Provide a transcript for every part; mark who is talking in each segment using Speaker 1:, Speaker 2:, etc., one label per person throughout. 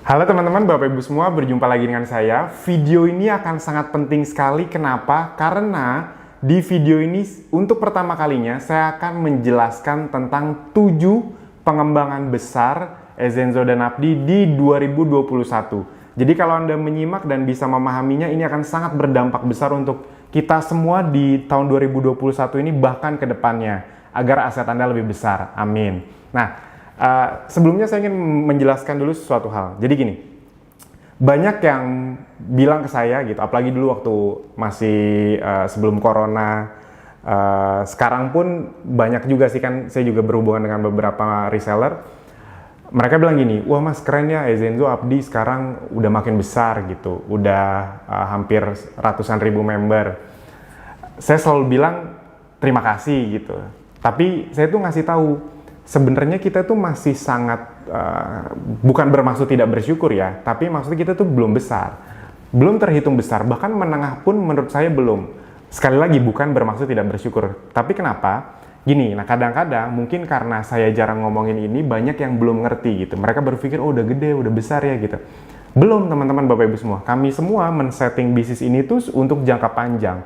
Speaker 1: Halo teman-teman, Bapak Ibu semua, berjumpa lagi dengan saya. Video ini akan sangat penting sekali. Kenapa? Karena di video ini untuk pertama kalinya saya akan menjelaskan tentang 7 pengembangan besar Ezenzo dan Abdi di 2021. Jadi kalau Anda menyimak dan bisa memahaminya, ini akan sangat berdampak besar untuk kita semua di tahun 2021 ini bahkan ke depannya agar aset Anda lebih besar. Amin. Nah, sebelumnya saya ingin menjelaskan dulu sesuatu hal. Jadi gini, banyak yang bilang ke saya gitu, apalagi dulu waktu masih sebelum corona, sekarang pun banyak juga sih, kan saya juga berhubungan dengan beberapa reseller. Mereka bilang gini, wah mas keren ya Ezenzo Abdi sekarang udah makin besar gitu, udah hampir ratusan ribu member. Saya selalu bilang terima kasih gitu, tapi saya tuh ngasih tahu sebenarnya kita tuh masih sangat, bukan bermaksud tidak bersyukur ya, tapi maksudnya kita tuh belum besar, belum terhitung besar, bahkan menengah pun menurut saya belum. Sekali lagi bukan bermaksud tidak bersyukur, tapi kenapa? Gini, nah kadang-kadang mungkin karena saya jarang ngomongin ini, banyak yang belum ngerti gitu. Mereka berpikir, oh udah gede, udah besar ya gitu. Belum teman-teman Bapak Ibu semua, kami semua men-setting bisnis ini tuh untuk jangka panjang.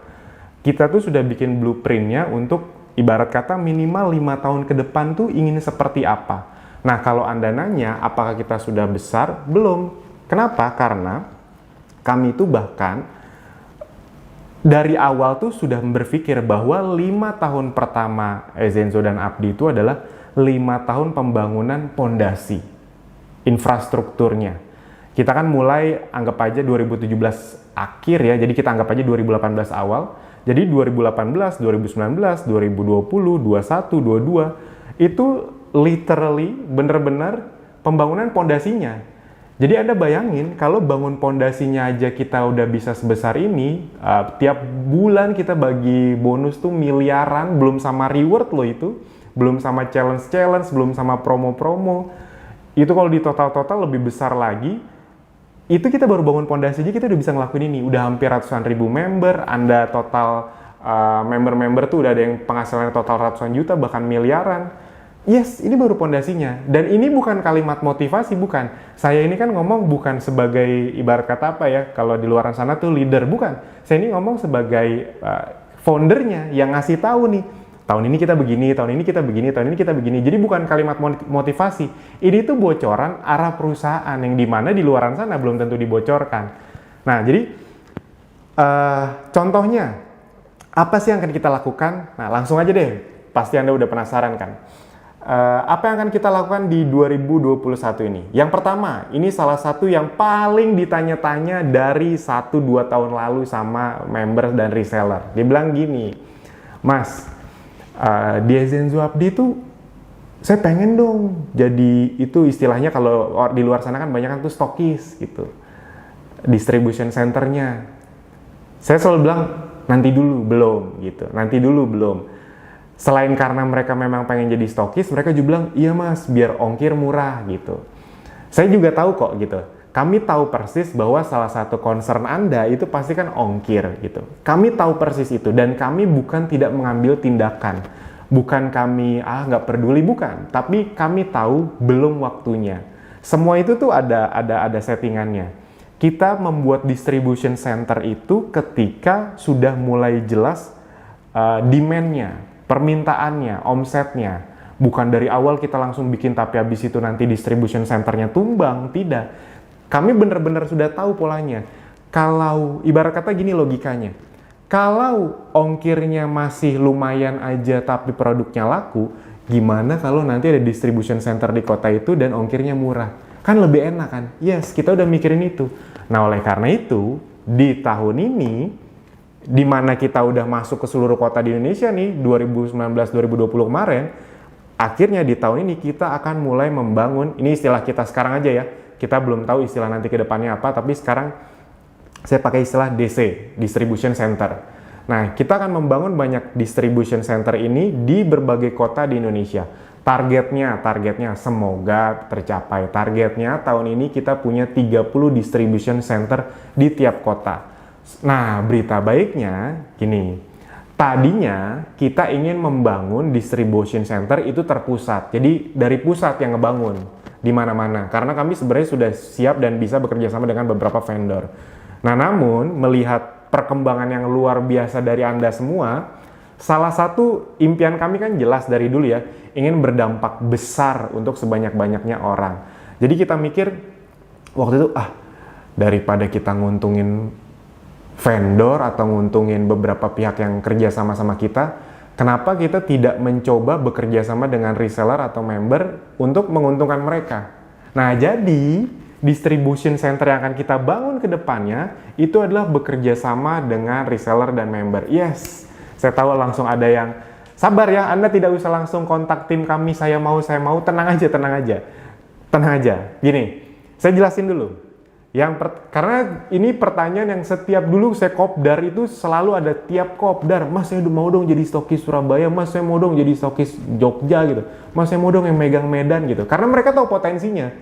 Speaker 1: Kita tuh sudah bikin blueprintnya untuk ibarat kata minimal 5 tahun ke depan tuh ingin seperti apa. Nah kalau Anda nanya apakah kita sudah besar? Belum. Kenapa? Karena kami tuh bahkan dari awal tuh sudah berpikir bahwa 5 tahun pertama Ezenzo dan Abdi itu adalah 5 tahun pembangunan pondasi, infrastrukturnya. Kita kan mulai anggap aja 2017 akhir ya, jadi kita anggap aja 2018 awal. Jadi 2018, 2019, 2020, 21, 22 itu literally bener-bener pembangunan pondasinya. Jadi Anda bayangin kalau bangun pondasinya aja kita udah bisa sebesar ini, tiap bulan kita bagi bonus tuh miliaran, belum sama reward loh itu, belum sama challenge-challenge, belum sama promo-promo. Itu kalau di total-total lebih besar lagi. Itu kita baru bangun pondasi aja kita udah bisa ngelakuin ini. Udah hampir ratusan ribu member, Anda total member-member tuh udah ada yang penghasilannya total ratusan juta, bahkan miliaran. Yes, ini baru pondasinya. Dan ini bukan kalimat motivasi, bukan. Saya ini kan ngomong bukan sebagai ibarat kata apa ya, kalau di luar sana tuh leader, bukan. Saya ini ngomong sebagai foundernya yang ngasih tahu nih, tahun ini kita begini, tahun ini kita begini, tahun ini kita begini. Jadi bukan kalimat motivasi. Ini tuh bocoran arah perusahaan yang dimana di luaran sana belum tentu dibocorkan. Nah, jadi contohnya apa sih yang akan kita lakukan? Nah, langsung aja deh. Pasti Anda udah penasaran kan? Apa yang akan kita lakukan di 2021 ini? Yang pertama, ini salah satu yang paling ditanya-tanya dari 1-2 tahun lalu sama member dan reseller. Dia bilang gini, Mas, di Ezenzo Abdi tuh saya pengen dong jadi itu istilahnya kalau di luar sana kan banyak kan tuh stokis gitu, distribution centernya. Saya selalu bilang nanti dulu belum gitu, nanti dulu belum. Selain karena mereka memang pengen jadi stokis, mereka juga bilang iya mas biar ongkir murah gitu. Saya juga tahu kok gitu. Kami tahu persis bahwa salah satu concern Anda itu pasti kan ongkir gitu. Kami tahu persis itu dan kami bukan tidak mengambil tindakan. Bukan kami nggak peduli, bukan. Tapi kami tahu belum waktunya. Semua itu tuh ada settingannya. Kita membuat distribution center itu ketika sudah mulai jelas demand-nya, permintaannya, omsetnya. Bukan dari awal kita langsung bikin tapi habis itu nanti distribution centernya tumbang, tidak. Kami benar-benar sudah tahu polanya. Kalau ibarat kata gini logikanya, kalau ongkirnya masih lumayan aja tapi produknya laku, gimana kalau nanti ada distribution center di kota itu dan ongkirnya murah? Kan lebih enak kan? Yes, kita udah mikirin itu. Nah oleh karena itu, di tahun ini, di mana kita udah masuk ke seluruh kota di Indonesia nih, 2019-2020 kemarin, akhirnya di tahun ini kita akan mulai membangun, ini istilah kita sekarang aja ya, kita belum tahu istilah nanti ke depannya apa, tapi sekarang saya pakai istilah DC, Distribution Center. Nah, kita akan membangun banyak distribution center ini di berbagai kota di Indonesia. Targetnya semoga tercapai. Targetnya tahun ini kita punya 30 distribution center di tiap kota. Nah, berita baiknya gini, tadinya kita ingin membangun distribution center itu terpusat, jadi dari pusat yang ngebangun. di mana-mana. Karena kami sebenarnya sudah siap dan bisa bekerja sama dengan beberapa vendor. Nah, namun melihat perkembangan yang luar biasa dari Anda semua, salah satu impian kami kan jelas dari dulu ya, ingin berdampak besar untuk sebanyak-banyaknya orang. Jadi kita mikir waktu itu, daripada kita nguntungin vendor atau nguntungin beberapa pihak yang kerja sama-sama kita, kenapa kita tidak mencoba bekerja sama dengan reseller atau member untuk menguntungkan mereka? Nah, jadi distribution center yang akan kita bangun ke depannya itu adalah bekerja sama dengan reseller dan member. Yes, saya tahu langsung ada yang sabar ya, Anda tidak usah langsung kontak tim kami, saya mau, tenang aja. Gini, saya jelasin dulu. Karena ini pertanyaan yang setiap dulu saya kopdar itu selalu ada tiap kopdar, Mas saya mau dong jadi stokis Surabaya, Mas saya mau dong jadi stokis Jogja gitu, Mas saya mau dong yang megang Medan gitu. Karena mereka tahu potensinya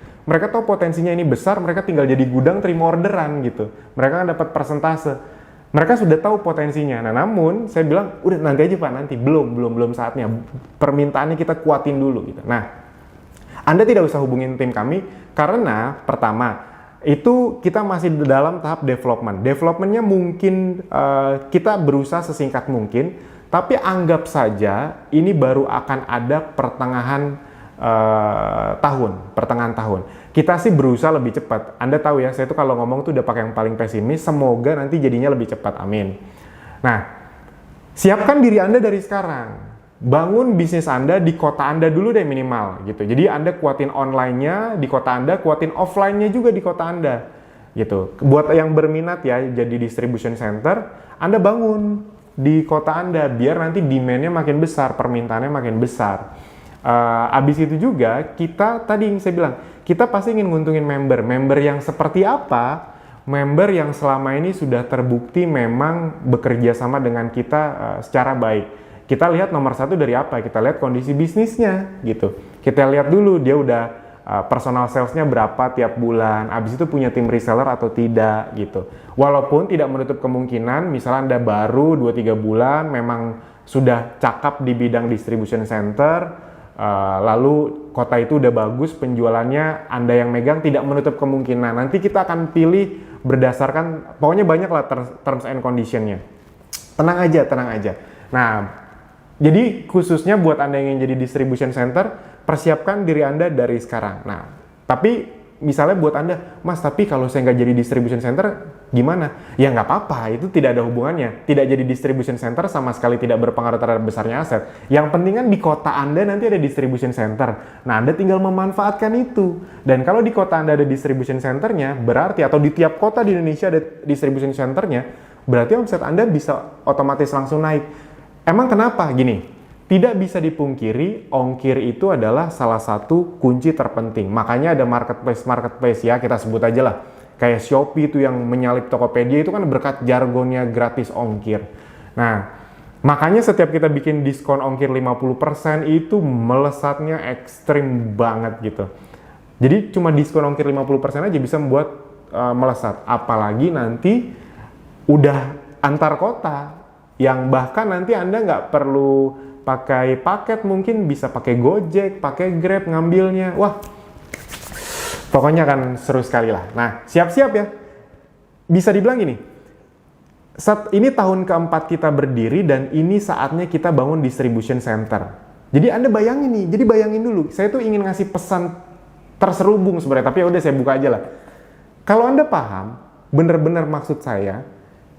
Speaker 1: ini besar, mereka tinggal jadi gudang terima orderan gitu. Mereka kan dapat persentase. Mereka sudah tahu potensinya. Nah, namun saya bilang udah nanti aja Pak, nanti belum saatnya. Permintaannya kita kuatin dulu gitu. Nah, Anda tidak usah hubungin tim kami karena pertama itu kita masih dalam tahap development. Developmentnya mungkin kita berusaha sesingkat mungkin, tapi anggap saja ini baru akan ada pertengahan tahun. Kita sih berusaha lebih cepat. Anda tahu ya, saya tuh kalau ngomong tuh udah pakai yang paling pesimis, semoga nanti jadinya lebih cepat, amin. Nah, siapkan diri Anda dari sekarang. Bangun bisnis Anda di kota Anda dulu deh minimal gitu. Jadi Anda kuatin online-nya di kota Anda, kuatin offline-nya juga di kota Anda gitu. Buat yang berminat ya jadi distribution center, Anda bangun di kota Anda biar nanti demand-nya makin besar, permintaannya makin besar. Abis itu juga kita tadi yang saya bilang, kita pasti ingin nguntungin member yang seperti apa? Member yang selama ini sudah terbukti memang bekerja sama dengan kita secara baik. Kita lihat nomor satu dari apa? Kita lihat kondisi bisnisnya gitu. Kita lihat dulu dia udah personal sales-nya berapa tiap bulan, abis itu punya tim reseller atau tidak gitu. Walaupun tidak menutup kemungkinan misalnya Anda baru 2-3 bulan memang sudah cakap di bidang distribution center, lalu kota itu udah bagus penjualannya, Anda yang megang, tidak menutup kemungkinan. Nanti kita akan pilih berdasarkan, pokoknya banyak lah terms and condition-nya. Tenang aja. Nah, jadi khususnya buat Anda yang ingin jadi distribution center, persiapkan diri Anda dari sekarang. Nah, tapi misalnya buat Anda, Mas, tapi kalau saya nggak jadi distribution center, gimana? Ya nggak apa-apa, itu tidak ada hubungannya. Tidak jadi distribution center sama sekali tidak berpengaruh terhadap besarnya aset. Yang penting kan di kota Anda nanti ada distribution center. Nah, Anda tinggal memanfaatkan itu. Dan kalau di kota Anda ada distribution centernya, berarti atau di tiap kota di Indonesia ada distribution centernya, berarti omset Anda bisa otomatis langsung naik. Emang kenapa? Gini, tidak bisa dipungkiri ongkir itu adalah salah satu kunci terpenting. Makanya ada marketplace ya, kita sebut aja lah. Kayak Shopee itu yang menyalip Tokopedia itu kan berkat jargonnya gratis ongkir. Nah, makanya setiap kita bikin diskon ongkir 50% itu melesatnya ekstrim banget gitu. Jadi cuma diskon ongkir 50% aja bisa membuat melesat. Apalagi nanti udah antar kota, yang bahkan nanti Anda nggak perlu pakai paket, mungkin bisa pakai Gojek, pakai Grab ngambilnya. Wah, pokoknya kan seru sekali lah. Nah, siap-siap ya. Bisa dibilang gini, ini tahun keempat kita berdiri dan ini saatnya kita bangun distribution center. Jadi Anda bayangin nih, jadi bayangin dulu. Saya tuh ingin ngasih pesan terserubung sebenarnya, tapi ya udah saya buka aja lah. Kalau Anda paham, bener-bener maksud saya,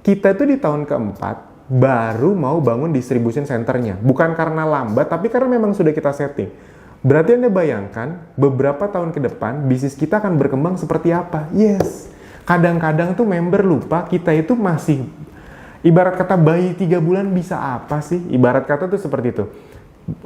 Speaker 1: kita tuh di tahun keempat baru mau bangun distribution centernya. Bukan karena lambat, tapi karena memang sudah kita setting. Berarti Anda bayangkan, beberapa tahun ke depan, bisnis kita akan berkembang seperti apa? Yes. Kadang-kadang tuh member lupa, kita itu masih, ibarat kata bayi 3 bulan bisa apa sih? Ibarat kata tuh seperti itu.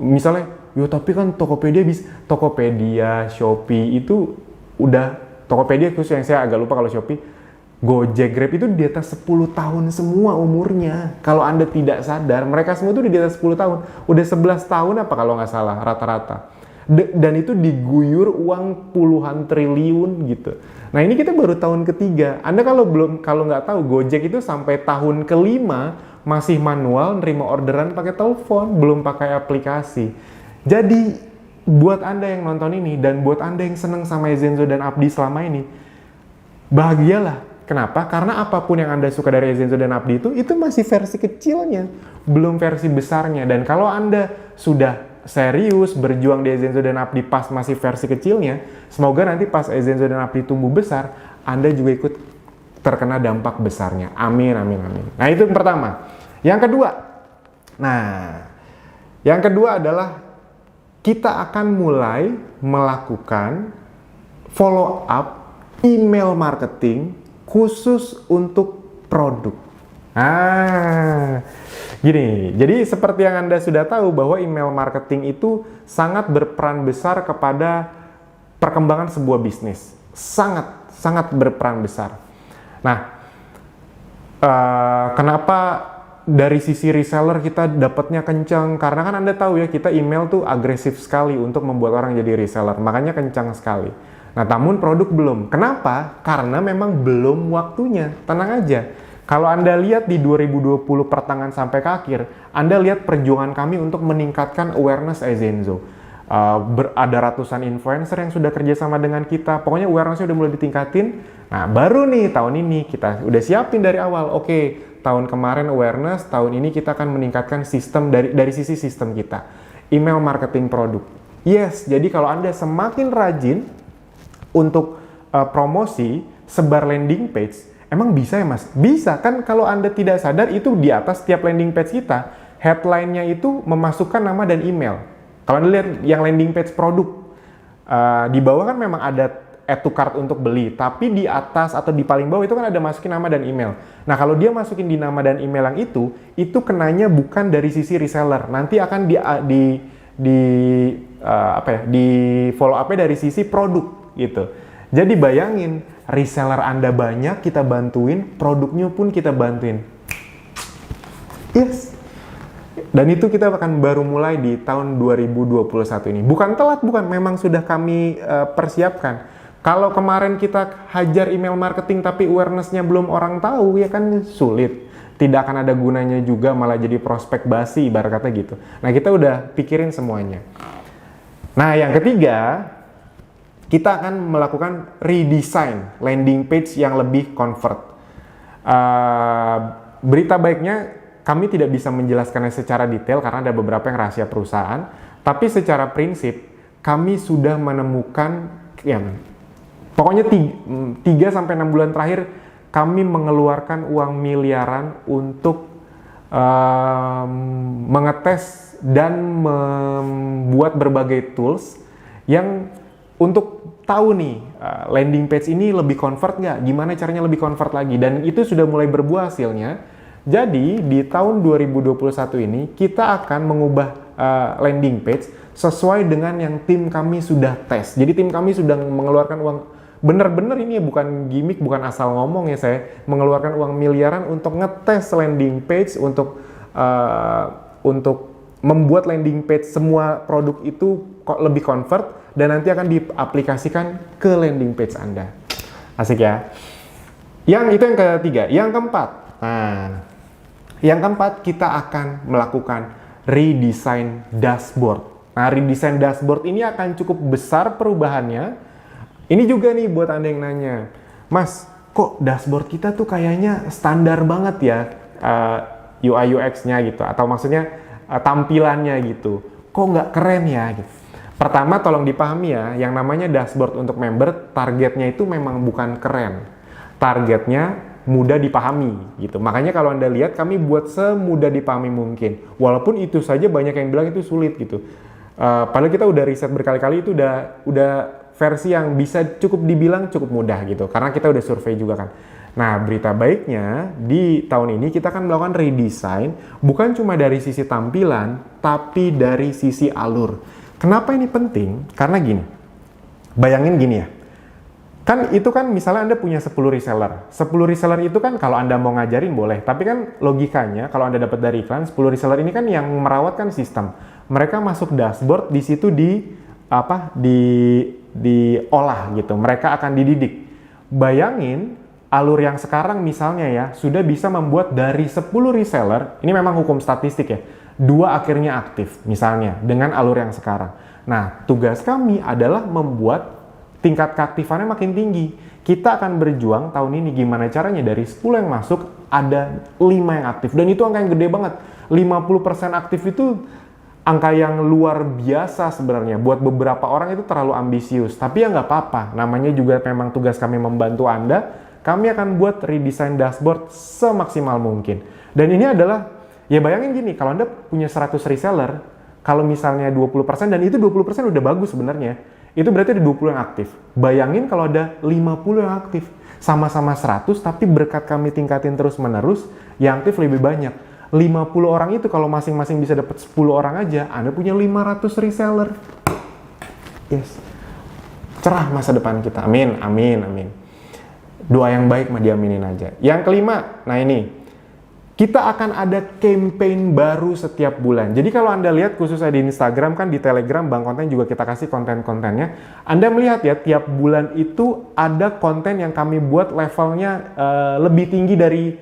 Speaker 1: Misalnya, tapi kan Tokopedia, Shopee itu udah, Tokopedia khusus yang saya agak lupa kalau Shopee, Gojek, Grab itu di atas 10 tahun semua umurnya. Kalau Anda tidak sadar, mereka semua itu di atas 10 tahun. Udah 11 tahun apa kalau nggak salah, rata-rata. Dan itu diguyur uang puluhan triliun gitu. Nah, ini kita baru tahun ketiga. Anda kalau nggak tahu, Gojek itu sampai tahun kelima masih manual, nerima orderan pakai telepon, belum pakai aplikasi. Jadi, buat Anda yang nonton ini dan buat Anda yang seneng sama Ezenzo dan Abdi selama ini, bahagialah. Kenapa? Karena apapun yang Anda suka dari Ezenzo dan Abdi itu masih versi kecilnya, belum versi besarnya. Dan kalau Anda sudah serius berjuang di Ezenzo dan Abdi pas masih versi kecilnya, semoga nanti pas Ezenzo dan Abdi tumbuh besar, Anda juga ikut terkena dampak besarnya. Amin, amin, amin. Nah, itu yang pertama. Yang kedua adalah kita akan mulai melakukan follow up email marketing khusus untuk produk. Gini, jadi seperti yang Anda sudah tahu bahwa email marketing itu sangat berperan besar kepada perkembangan sebuah bisnis. Sangat berperan besar. Nah, kenapa dari sisi reseller kita dapatnya kencang? Karena kan Anda tahu ya, kita email tuh agresif sekali untuk membuat orang jadi reseller. Makanya kencang sekali. Nah, namun produk belum. Kenapa? Karena memang belum waktunya. Tenang aja. Kalau Anda lihat di 2020 pertengahan sampai ke akhir, Anda lihat perjuangan kami untuk meningkatkan awareness Ezenzo. Ada ratusan influencer yang sudah kerjasama dengan kita. Pokoknya awareness-nya udah mulai ditingkatin. Nah, baru nih tahun ini kita udah siapin dari awal. Oke, tahun kemarin awareness, tahun ini kita akan meningkatkan sistem dari sisi sistem kita. Email marketing produk. Yes, jadi kalau Anda semakin rajin untuk promosi, sebar landing page, emang bisa ya Mas? Bisa kan, kalau Anda tidak sadar itu di atas setiap landing page kita, headline-nya itu memasukkan nama dan email. Kalau Anda lihat yang landing page produk, di bawah kan memang ada add to cart untuk beli, tapi di atas atau di paling bawah itu kan ada masukin nama dan email. Nah, kalau dia masukin di nama dan email yang itu kenanya bukan dari sisi reseller, nanti akan di follow up-nya dari sisi produk gitu. Jadi bayangin, reseller Anda banyak, kita bantuin, produknya pun kita bantuin. Yes. Dan itu kita akan baru mulai di tahun 2021 ini. Bukan telat, bukan. Memang sudah kami persiapkan. Kalau kemarin kita hajar email marketing tapi awareness-nya belum orang tahu, ya kan sulit. Tidak akan ada gunanya juga, malah jadi prospek basi, ibarat kata gitu. Nah, kita udah pikirin semuanya. Nah, yang ketiga, kita akan melakukan redesign landing page yang lebih convert. Berita baiknya, kami tidak bisa menjelaskannya secara detail karena ada beberapa yang rahasia perusahaan. Tapi secara prinsip, kami sudah menemukan, ya, pokoknya 3-6 bulan terakhir, kami mengeluarkan uang miliaran untuk mengetes dan membuat berbagai tools yang untuk tahu nih, landing page ini lebih convert nggak? Gimana caranya lebih convert lagi? Dan itu sudah mulai berbuah hasilnya. Jadi di tahun 2021 ini kita akan mengubah landing page sesuai dengan yang tim kami sudah tes. Jadi tim kami sudah mengeluarkan uang, bener-bener ini bukan gimmick, bukan asal ngomong ya, saya mengeluarkan uang miliaran untuk ngetes landing page, untuk membuat landing page semua produk itu kok lebih convert dan nanti akan diaplikasikan ke landing page Anda. Asik ya. Yang itu yang ketiga. Yang keempat. Nah, yang keempat, kita akan melakukan redesign dashboard. Nah, redesign dashboard ini akan cukup besar perubahannya. Ini juga nih buat Anda yang nanya, Mas, kok dashboard kita tuh kayaknya standar banget ya, UI UX-nya gitu, atau maksudnya tampilannya gitu. Kok nggak keren ya? Gitu. Pertama, tolong dipahami ya, yang namanya dashboard untuk member, targetnya itu memang bukan keren. Targetnya mudah dipahami gitu. Makanya kalau Anda lihat kami buat semudah dipahami mungkin. Walaupun itu saja banyak yang bilang itu sulit gitu. Padahal kita udah riset berkali-kali, itu udah versi yang bisa cukup dibilang cukup mudah gitu. Karena kita udah survei juga kan. Nah, berita baiknya di tahun ini kita akan melakukan redesign bukan cuma dari sisi tampilan, tapi dari sisi alur. Kenapa ini penting? Karena gini. Bayangin gini ya. Kan itu kan misalnya Anda punya 10 reseller. 10 reseller itu kan kalau Anda mau ngajarin boleh. Tapi kan logikanya kalau Anda dapat dari iklan, 10 reseller ini kan yang merawat kan sistem. Mereka masuk dashboard, di situ diolah gitu. Mereka akan dididik. Bayangin alur yang sekarang misalnya ya, sudah bisa membuat dari 10 reseller, ini memang hukum statistik ya, 2 akhirnya aktif misalnya dengan alur yang sekarang. Nah, tugas kami adalah membuat tingkat keaktifannya makin tinggi. Kita akan berjuang tahun ini gimana caranya dari 10 yang masuk ada 5 yang aktif. Dan itu angka yang gede banget. 50% aktif itu angka yang luar biasa sebenarnya. Buat beberapa orang itu terlalu ambisius. Tapi ya nggak apa-apa. Namanya juga memang tugas kami membantu Anda. Kami akan buat redesign dashboard semaksimal mungkin. Dan ini adalah, ya bayangin gini, kalau Anda punya 100 reseller, kalau misalnya 20%, dan itu 20% udah bagus sebenarnya. Itu berarti ada 20 yang aktif. Bayangin kalau ada 50 yang aktif. Sama-sama 100, tapi berkat kami tingkatin terus-menerus, yang aktif lebih banyak. 50 orang itu kalau masing-masing bisa dapat 10 orang aja, Anda punya 500 reseller. Yes. Cerah masa depan kita. Amin, amin, amin. Doa yang baik mah diaminin aja. Yang kelima, nah ini. Kita akan ada campaign baru setiap bulan. Jadi kalau Anda lihat khususnya di Instagram, kan di Telegram Bang Konten juga kita kasih konten-kontennya. Anda melihat ya, tiap bulan itu ada konten yang kami buat levelnya lebih tinggi dari,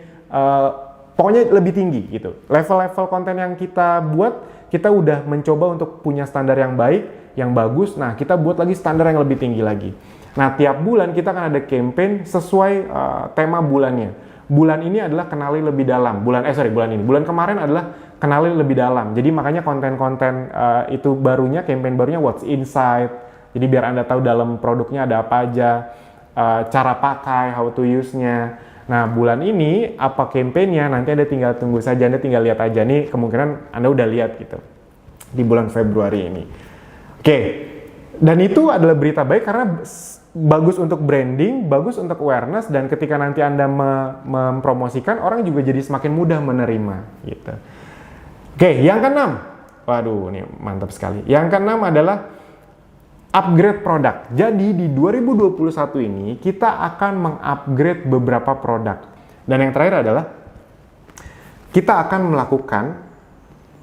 Speaker 1: pokoknya lebih tinggi gitu. Level-level konten yang kita buat, kita udah mencoba untuk punya standar yang baik, yang bagus. Nah, kita buat lagi standar yang lebih tinggi lagi. Nah, tiap bulan kita akan ada campaign sesuai tema bulannya. Bulan ini adalah kenali lebih dalam. Bulan ini. Bulan kemarin adalah kenali lebih dalam. Jadi makanya konten-konten itu barunya, campaign barunya What's Inside. Jadi biar Anda tahu dalam produknya ada apa aja, cara pakai, how to use-nya. Nah, bulan ini apa campaign-nya? Nanti Anda tinggal tunggu saja, Anda tinggal lihat aja. Nih kemungkinan Anda udah lihat gitu di bulan Februari ini. Oke. Dan itu adalah berita baik karena bagus untuk branding, bagus untuk awareness, dan ketika nanti Anda mempromosikan, orang juga jadi semakin mudah menerima gitu. Oke, yang keenam. Waduh, ini mantap sekali. Yang keenam adalah upgrade produk. Jadi di 2021 ini kita akan mengupgrade beberapa produk. Dan yang terakhir adalah kita akan melakukan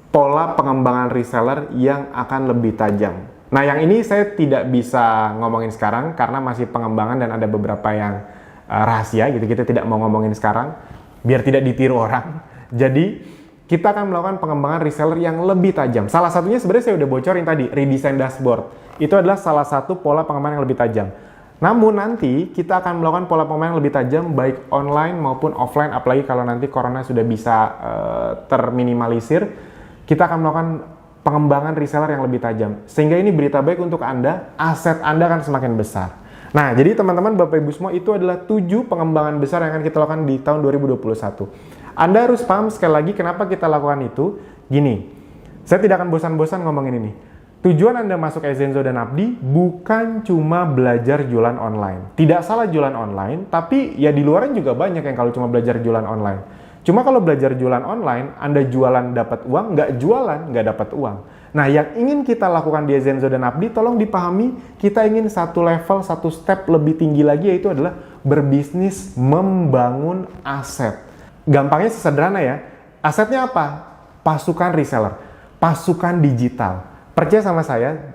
Speaker 1: pola pengembangan reseller yang akan lebih tajam. Nah, yang ini saya tidak bisa ngomongin sekarang karena masih pengembangan dan ada beberapa yang rahasia gitu. Kita tidak mau ngomongin sekarang biar tidak ditiru orang. Jadi, kita akan melakukan pengembangan reseller yang lebih tajam. Salah satunya sebenarnya saya udah bocorin tadi, redesign dashboard. Itu adalah salah satu pola pengembangan yang lebih tajam. Namun nanti kita akan melakukan pola pengembangan yang lebih tajam baik online maupun offline, apalagi kalau nanti corona sudah bisa terminimalisir. Kita akan melakukan pengembangan reseller yang lebih tajam. Sehingga ini berita baik untuk Anda, aset Anda akan semakin besar. Nah, jadi teman-teman, Bapak Ibu semua, itu adalah 7 pengembangan besar yang akan kita lakukan di tahun 2021. Anda harus paham sekali lagi kenapa kita lakukan itu. Gini, saya tidak akan bosan-bosan ngomongin ini. Tujuan Anda masuk Ezenzo dan Abdi bukan cuma belajar jualan online. Tidak salah jualan online, tapi ya di luaran juga banyak yang kalau cuma belajar jualan online. Cuma kalau belajar jualan online, Anda jualan dapat uang, nggak jualan nggak dapat uang. Nah, yang ingin kita lakukan di Ezenzo dan Abdi, tolong dipahami, kita ingin satu level, satu step lebih tinggi lagi, yaitu adalah berbisnis membangun aset. Gampangnya sesederhana ya, asetnya apa? Pasukan reseller, pasukan digital. Percaya sama saya,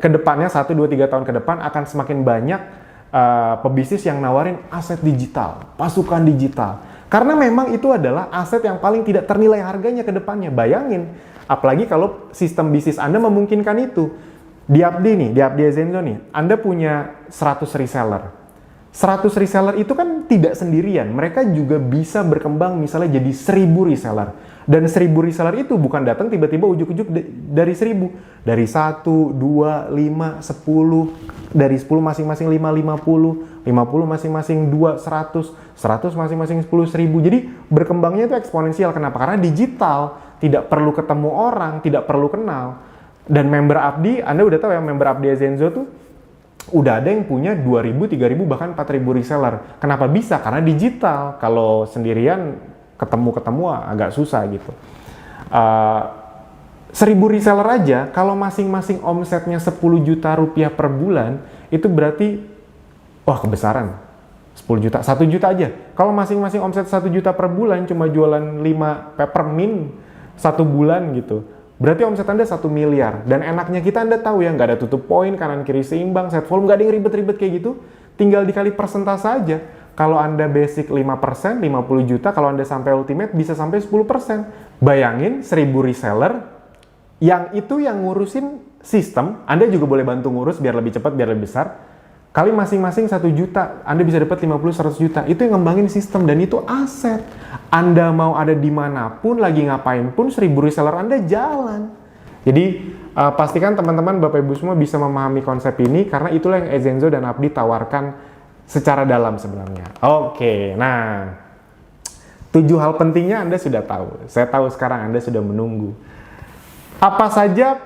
Speaker 1: ke depannya 1, 2, 3 tahun ke depan akan semakin banyak pebisnis yang nawarin aset digital, pasukan digital. Karena memang itu adalah aset yang paling tidak ternilai harganya ke depannya. Bayangin, apalagi kalau sistem bisnis Anda memungkinkan itu. Di Abdi nih, di Abdi Ezenzo nih, Anda punya 100 reseller. 100 reseller itu kan tidak sendirian. Mereka juga bisa berkembang misalnya jadi 1000 reseller. Dan 1000 reseller itu bukan datang tiba-tiba ujuk-ujuk dari 1000. Dari 1, 2, 5, 10. Dari 10 masing-masing 5, 50. 50 masing-masing 2, 100. 100 masing-masing 10, 1000. Jadi berkembangnya itu eksponensial. Kenapa? Karena digital. Tidak perlu ketemu orang, tidak perlu kenal. Dan member Abdi, Anda udah tahu ya, member Abdi Ezenzo tuh udah ada yang punya 2.000, 3.000, bahkan 4.000 reseller. Kenapa bisa? Karena digital. Kalau sendirian ketemu agak susah gitu. 1.000 reseller aja, kalau masing-masing omsetnya 10 juta rupiah per bulan, itu berarti, wah kebesaran. 10 juta, 1 juta aja. Kalau masing-masing omset 1 juta per bulan, cuma jualan 5 peppermint 1 bulan gitu. Berarti omset Anda 1 miliar. Dan enaknya kita, Anda tahu ya, nggak ada tutup poin, kanan kiri seimbang, set volume, nggak ada yang ribet-ribet kayak gitu. Tinggal dikali persentase aja. Kalau Anda basic 5%, 50 juta, kalau Anda sampai ultimate bisa sampai 10%. Bayangin 1.000 reseller, yang itu yang ngurusin sistem, Anda juga boleh bantu ngurus biar lebih cepat, biar lebih besar. Kali masing-masing 1 juta, Anda bisa dapat 50-100 juta. Itu yang ngembangin sistem dan itu aset. Anda mau ada dimanapun, lagi ngapain pun, 1000 reseller Anda jalan. Jadi pastikan teman-teman, Bapak Ibu semua bisa memahami konsep ini karena itulah yang Ezenzo dan Abdi tawarkan secara dalam sebenarnya. Oke, nah 7 hal pentingnya Anda sudah tahu. Saya tahu sekarang Anda sudah menunggu. Apa saja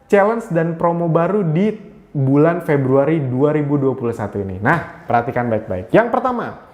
Speaker 1: challenge dan promo baru di bulan Februari 2021 ini? Nah, perhatikan baik-baik. Yang pertama,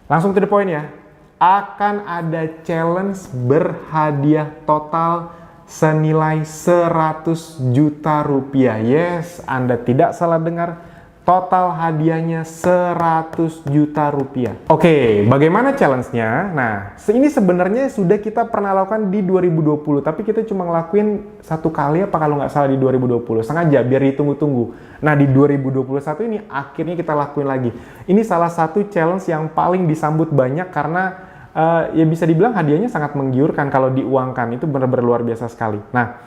Speaker 1: langsung to the point ya. Akan ada challenge berhadiah total senilai 100 juta rupiah. Yes, Anda tidak salah dengar. Total hadiahnya 100 juta rupiah. Oke, bagaimana challenge-nya? Nah, ini sebenarnya sudah kita pernah lakukan di 2020, tapi kita cuma ngelakuin 1 kali apa kalau nggak salah di 2020. Sengaja, biar ditunggu-tunggu. Nah, di 2021 ini akhirnya kita lakuin lagi. Ini salah satu challenge yang paling disambut banyak karena ya bisa dibilang hadiahnya sangat menggiurkan kalau diuangkan. Itu benar-benar luar biasa sekali. Nah,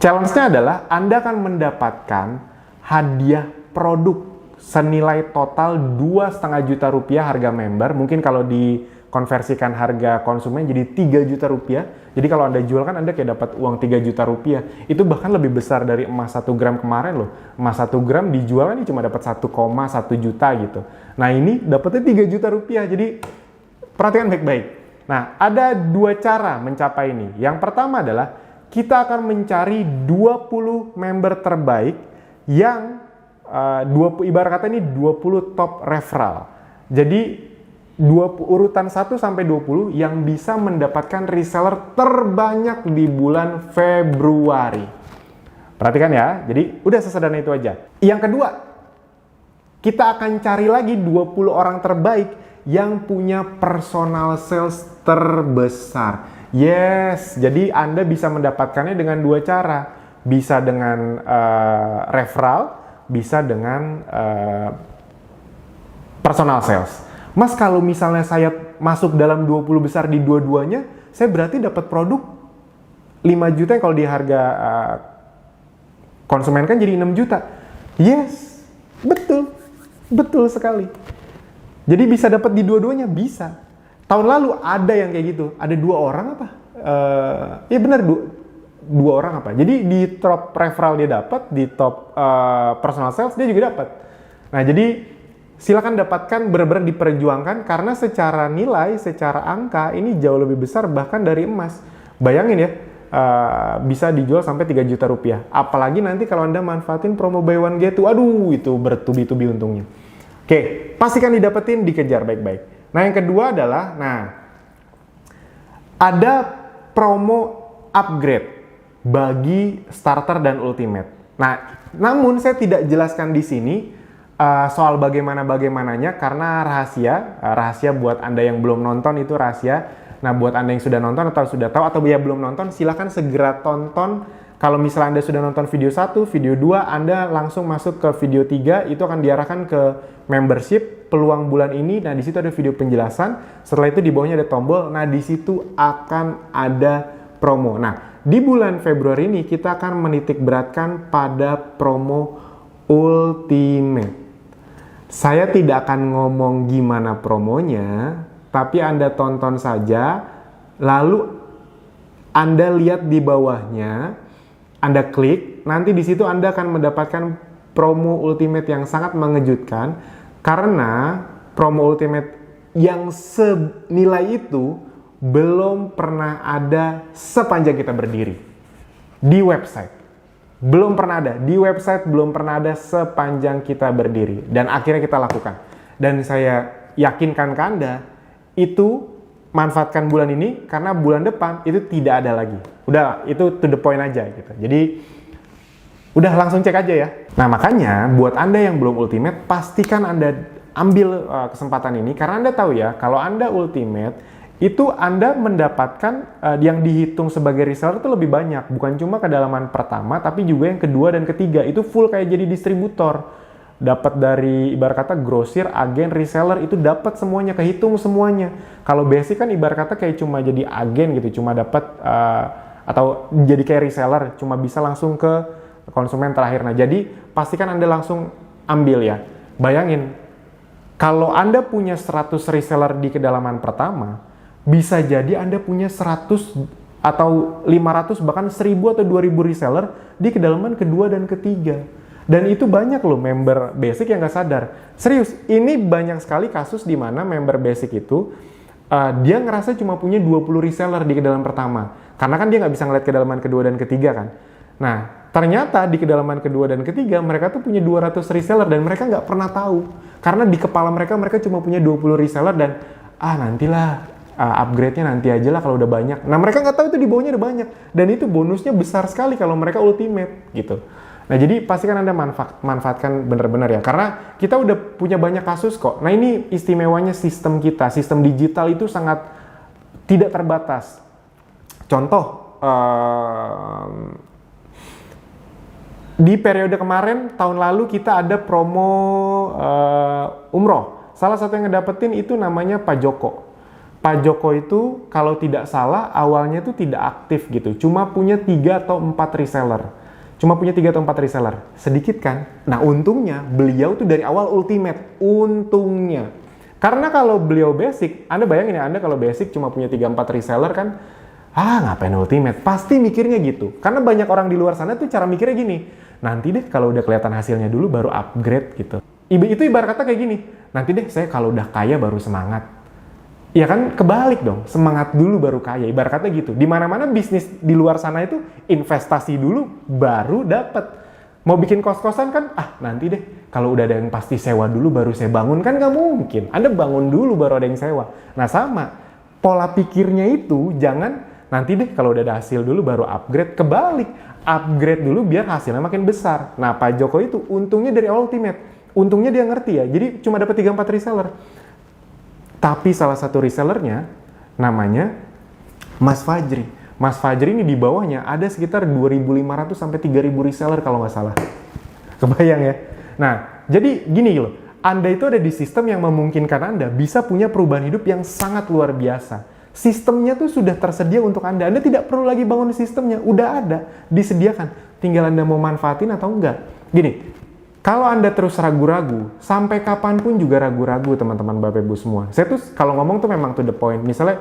Speaker 1: challenge-nya adalah Anda akan mendapatkan hadiah produk senilai total 2,5 juta rupiah harga member. Mungkin kalau dikonversikan harga konsumen jadi 3 juta rupiah. Jadi kalau Anda jual kan Anda kayak dapat uang 3 juta rupiah. Itu bahkan lebih besar dari emas 1 gram kemarin loh. Emas 1 gram dijual kan cuma dapat 1,1 juta gitu. Nah ini dapatnya 3 juta rupiah. Jadi perhatikan baik-baik. Nah ada 2 cara mencapai ini. Yang pertama adalah kita akan mencari 20 member terbaik yang ibarat kata ini 20 top referral. Jadi urutan 1 sampai 20 yang bisa mendapatkan reseller terbanyak di bulan Februari. Perhatikan ya. Jadi udah sesederhana itu aja. Yang kedua, kita akan cari lagi 20 orang terbaik yang punya personal sales terbesar. Yes, jadi Anda bisa mendapatkannya dengan 2 cara. Bisa dengan referral, bisa dengan personal sales. Mas, kalau misalnya saya masuk dalam 20 besar di dua-duanya, saya berarti dapat produk 5 juta kalau di harga konsumen kan jadi 6 juta. Yes, betul. Betul sekali. Jadi bisa dapat di dua-duanya, bisa. Tahun lalu ada yang kayak gitu. Ada 2 orang apa? Ya benar, 2 orang apa? Jadi di top referral dia dapat, di top personal sales dia juga dapat. Nah, jadi silakan dapatkan, benar-benar diperjuangkan karena secara nilai, secara angka ini jauh lebih besar bahkan dari emas. Bayangin ya, bisa dijual sampai 3 juta rupiah. Apalagi nanti kalau Anda manfaatin promo buy one get two, aduh itu bertubi-tubi untungnya. Oke, pastikan didapetin, dikejar baik-baik. Nah, yang kedua adalah, ada promo upgrade bagi starter dan ultimate. Nah, namun saya tidak jelaskan di sini soal bagaimananya karena rahasia buat Anda yang belum nonton itu rahasia. Nah, buat Anda yang sudah nonton atau sudah tahu atau ya belum nonton, silahkan segera tonton. Kalau misalnya Anda sudah nonton video 1, video 2, Anda langsung masuk ke video 3, itu akan diarahkan ke membership peluang bulan ini. Nah, di situ ada video penjelasan. Setelah itu di bawahnya ada tombol. Nah, di situ akan ada promo. Nah, di bulan Februari ini kita akan menitik beratkan pada promo ultimate. Saya tidak akan ngomong gimana promonya, tapi Anda tonton saja, lalu Anda lihat di bawahnya, Anda klik, nanti di situ Anda akan mendapatkan promo ultimate yang sangat mengejutkan, karena promo ultimate yang senilai itu belum pernah ada sepanjang kita berdiri di website. Belum pernah ada di website, belum pernah ada sepanjang kita berdiri, dan akhirnya kita lakukan. Dan saya yakinkan ke Anda, itu manfaatkan bulan ini karena bulan depan itu tidak ada lagi. Udah, itu to the point aja gitu. Jadi udah langsung cek aja ya. Nah, makanya buat Anda yang belum ultimate, pastikan Anda ambil kesempatan ini karena Anda tahu ya, kalau Anda ultimate itu Anda mendapatkan yang dihitung sebagai reseller itu lebih banyak. Bukan cuma kedalaman pertama, tapi juga yang kedua dan ketiga. Itu full kayak jadi distributor. Dapat dari ibarat kata grosir, agen, reseller, itu dapat semuanya, kehitung semuanya. Kalau basic kan ibarat kata kayak cuma jadi agen gitu, cuma dapat atau jadi kayak reseller, cuma bisa langsung ke konsumen terakhir. Nah, jadi pastikan Anda langsung ambil ya. Bayangin, kalau Anda punya 100 reseller di kedalaman pertama, bisa jadi Anda punya 100 atau 500 bahkan 1000 atau 2000 reseller di kedalaman kedua dan ketiga. Dan itu banyak loh member basic yang nggak sadar. Serius, ini banyak sekali kasus di mana member basic itu dia ngerasa cuma punya 20 reseller di kedalaman pertama. Karena kan dia nggak bisa ngeliat kedalaman kedua dan ketiga kan. Nah, ternyata di kedalaman kedua dan ketiga mereka tuh punya 200 reseller dan mereka nggak pernah tahu. Karena di kepala mereka cuma punya 20 reseller dan nantilah upgrade-nya nanti aja lah kalau udah banyak. Nah, mereka nggak tahu itu di bawahnya ada banyak. Dan itu bonusnya besar sekali kalau mereka ultimate gitu. Nah, jadi pastikan Anda manfaatkan benar-benar ya. Karena kita udah punya banyak kasus kok. Nah, ini istimewanya sistem kita. Sistem digital itu sangat tidak terbatas. Contoh, di periode kemarin, tahun lalu kita ada promo umroh. Salah satu yang ngedapetin itu namanya Pak Joko. Pak Joko itu kalau tidak salah awalnya itu tidak aktif gitu. Cuma punya 3 atau 4 reseller. Sedikit kan? Nah, untungnya beliau tuh dari awal ultimate. Untungnya. Karena kalau beliau basic, Anda bayangin ya, Anda kalau basic cuma punya 3-4 reseller kan, ngapain ultimate? Pasti mikirnya gitu. Karena banyak orang di luar sana tuh cara mikirnya gini, nanti deh kalau udah kelihatan hasilnya dulu baru upgrade gitu. Itu ibarat kata kayak gini, nanti deh saya kalau udah kaya baru semangat. Ya kan kebalik dong, semangat dulu baru kaya, ibarat kata gitu. Di mana-mana bisnis di luar sana itu investasi dulu baru dapat. Mau bikin kos-kosan kan, nanti deh kalau udah ada yang pasti sewa dulu baru saya bangun, kan nggak mungkin. Anda bangun dulu baru ada yang sewa. Nah, sama pola pikirnya itu, jangan nanti deh kalau udah ada hasil dulu baru upgrade. Kebalik, upgrade dulu biar hasilnya makin besar. Nah, Pak Joko itu untungnya dari awal ultimate. Untungnya dia ngerti ya, jadi cuma dapat 3-4 reseller. Tapi salah satu resellernya namanya Mas Fajri. Mas Fajri ini di bawahnya ada sekitar 2.500 sampai 3.000 reseller kalau nggak salah. Kebayang ya? Nah, jadi gini loh. Anda itu ada di sistem yang memungkinkan Anda bisa punya perubahan hidup yang sangat luar biasa. Sistemnya tuh sudah tersedia untuk Anda. Anda tidak perlu lagi bangun sistemnya. Udah ada, disediakan. Tinggal Anda mau manfaatin atau enggak. Gini, kalau Anda terus ragu-ragu, sampai kapanpun juga ragu-ragu teman-teman Bapak Ibu semua. Saya tuh kalau ngomong tuh memang to the point. Misalnya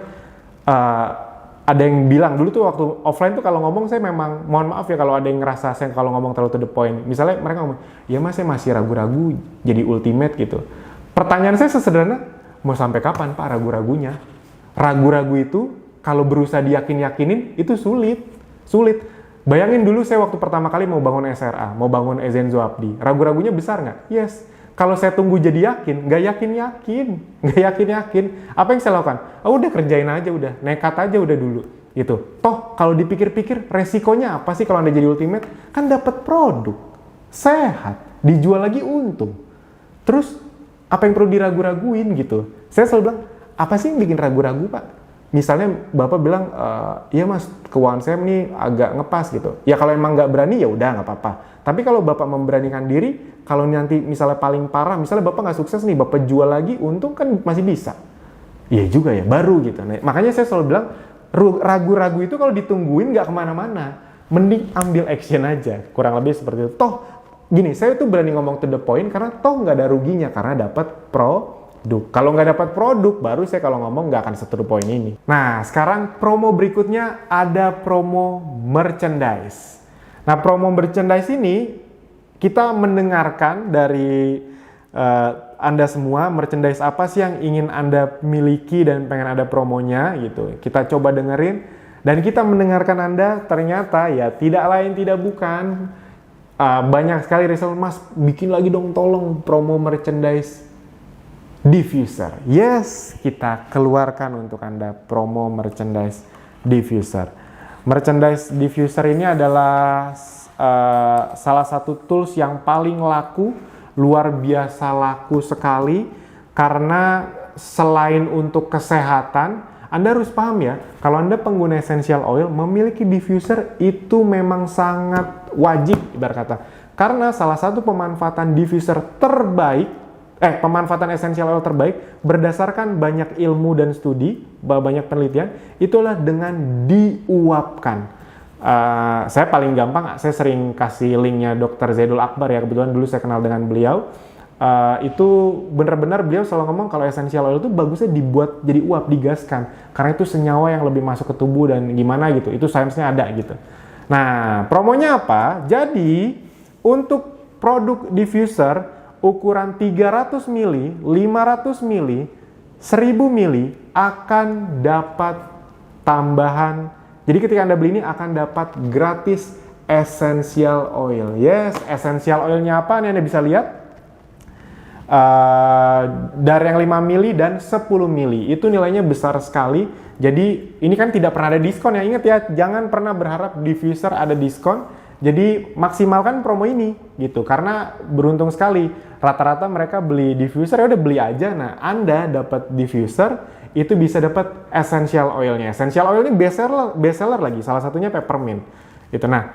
Speaker 1: ada yang bilang, dulu tuh waktu offline tuh kalau ngomong saya memang, mohon maaf ya kalau ada yang ngerasa saya kalau ngomong terlalu to the point. Misalnya mereka ngomong, ya mas saya masih ragu-ragu jadi ultimate gitu. Pertanyaan saya sesederhana, mau sampai kapan Pak ragu-ragunya? Ragu-ragu itu kalau berusaha diyakin-yakinin itu sulit. Bayangin dulu saya waktu pertama kali mau bangun SRA, mau bangun Ezenzo Abdi. Ragu-ragunya besar nggak? Yes. Kalau saya tunggu jadi yakin, nggak yakin. Apa yang saya lakukan? Udah kerjain aja, udah nekat aja udah dulu. Gitu. Toh kalau dipikir-pikir resikonya apa sih kalau Anda jadi ultimate? Kan dapat produk, sehat, dijual lagi untung. Terus apa yang perlu diragu-raguin gitu? Saya selalu bilang, apa sih yang bikin ragu-ragu Pak? Misalnya Bapak bilang, iya mas, keuangan saya ini agak ngepas gitu. Ya kalau emang nggak berani ya udah nggak apa-apa. Tapi kalau Bapak memberanikan diri, kalau nanti misalnya paling parah, misalnya Bapak nggak sukses nih, Bapak jual lagi, untung kan masih bisa. Iya juga ya, baru gitu. Nah, makanya saya selalu bilang, ragu-ragu itu kalau ditungguin nggak kemana-mana. Mending ambil action aja, kurang lebih seperti itu. Toh, gini, saya tuh berani ngomong to the point karena toh nggak ada ruginya, karena dapat produk. Kalau nggak dapat produk, baru saya kalau ngomong nggak akan seteru poin ini. Nah, sekarang promo berikutnya ada promo merchandise. Nah, promo merchandise ini kita mendengarkan dari Anda semua, merchandise apa sih yang ingin Anda miliki dan pengen ada promonya gitu. Kita coba dengerin dan kita mendengarkan Anda, ternyata ya tidak lain tidak bukan banyak sekali reseller, mas bikin lagi dong tolong promo merchandise diffuser. Yes, kita keluarkan untuk Anda promo merchandise diffuser. Merchandise diffuser ini adalah salah satu tools yang paling laku, luar biasa laku sekali, karena selain untuk kesehatan, Anda harus paham ya, kalau Anda pengguna essential oil, memiliki diffuser itu memang sangat wajib, ibarat kata. Karena salah satu pemanfaatan diffuser terbaik, pemanfaatan essential oil terbaik berdasarkan banyak ilmu dan studi, banyak penelitian, itulah dengan diuapkan. Saya paling gampang, saya sering kasih linknya Dr. Zaidul Akbar ya, kebetulan dulu saya kenal dengan beliau. Itu benar-benar beliau selalu ngomong kalau essential oil itu bagusnya dibuat jadi uap, digaskan, karena itu senyawa yang lebih masuk ke tubuh dan gimana gitu, itu sainsnya ada gitu. Nah, promonya apa? Jadi untuk produk diffuser ukuran 300 ml, 500 ml, 1000 ml akan dapat tambahan. Jadi ketika Anda beli ini akan dapat gratis essential oil. Yes, essential oilnya apa nih Anda bisa lihat? Dari yang 5 mili dan 10 mili itu nilainya besar sekali. Jadi ini kan tidak pernah ada diskon ya. Ingat ya, jangan pernah berharap diffuser ada diskon. Jadi maksimalkan promo ini gitu, karena beruntung sekali rata-rata mereka beli diffuser ya udah beli aja. Nah, Anda dapat diffuser itu bisa dapat essential oilnya. Essential oil ini best seller lagi, salah satunya peppermint gitu. Nah,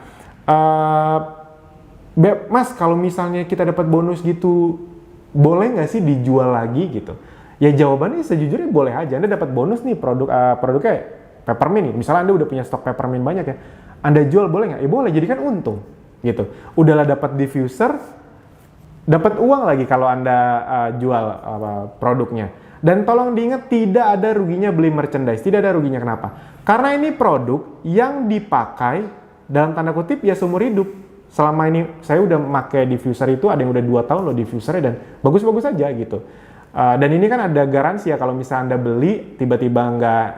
Speaker 1: Mas, kalau misalnya kita dapat bonus gitu, boleh nggak sih dijual lagi gitu? Ya jawabannya sejujurnya boleh aja. Anda dapat bonus nih produknya peppermint nih. Misalnya Anda udah punya stok peppermint banyak ya, Anda jual boleh nggak? Ya boleh, jadi kan untung gitu. Udahlah dapat diffuser, dapat uang lagi kalau Anda jual produknya. Dan tolong diingat, tidak ada ruginya beli merchandise. Tidak ada ruginya, kenapa? Karena ini produk yang dipakai dalam tanda kutip ya seumur hidup. Selama ini saya udah pakai diffuser itu, ada yang udah 2 tahun loh diffusernya dan bagus-bagus aja gitu. Dan ini kan ada garansi ya, kalau misalnya Anda beli tiba-tiba nggak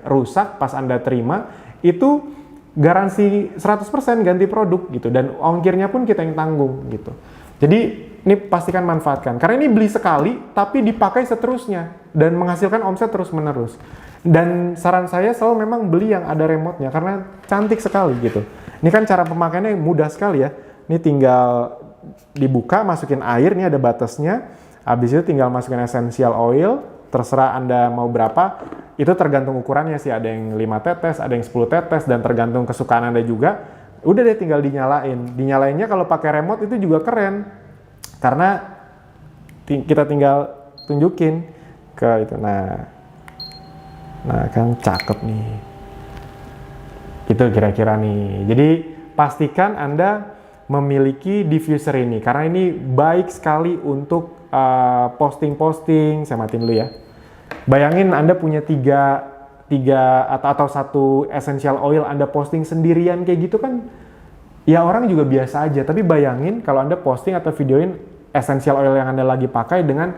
Speaker 1: rusak pas Anda terima, itu garansi 100% ganti produk gitu, dan ongkirnya pun kita yang tanggung gitu. Jadi ini pastikan manfaatkan, karena ini beli sekali tapi dipakai seterusnya dan menghasilkan omset terus-menerus. Dan saran saya selalu memang beli yang ada remote-nya karena cantik sekali gitu. Ini kan cara pemakaiannya mudah sekali ya. Ini tinggal dibuka, masukin air, ini ada batasnya. Habis itu tinggal masukin essential oil, terserah Anda mau berapa. Itu tergantung ukurannya sih, ada yang 5 tetes, ada yang 10 tetes, dan tergantung kesukaan Anda juga. Udah deh tinggal dinyalain. Dinyalainnya kalau pakai remote itu juga keren. Karena kita tinggal tunjukin ke itu. Nah kan cakep nih. Itu kira-kira nih. Jadi pastikan Anda memiliki diffuser ini, karena ini baik sekali untuk posting-posting. Saya matiin dulu ya. Bayangin Anda punya tiga atau satu essential oil, Anda posting sendirian kayak gitu kan, ya orang juga biasa aja. Tapi bayangin kalau Anda posting atau videoin essential oil yang Anda lagi pakai dengan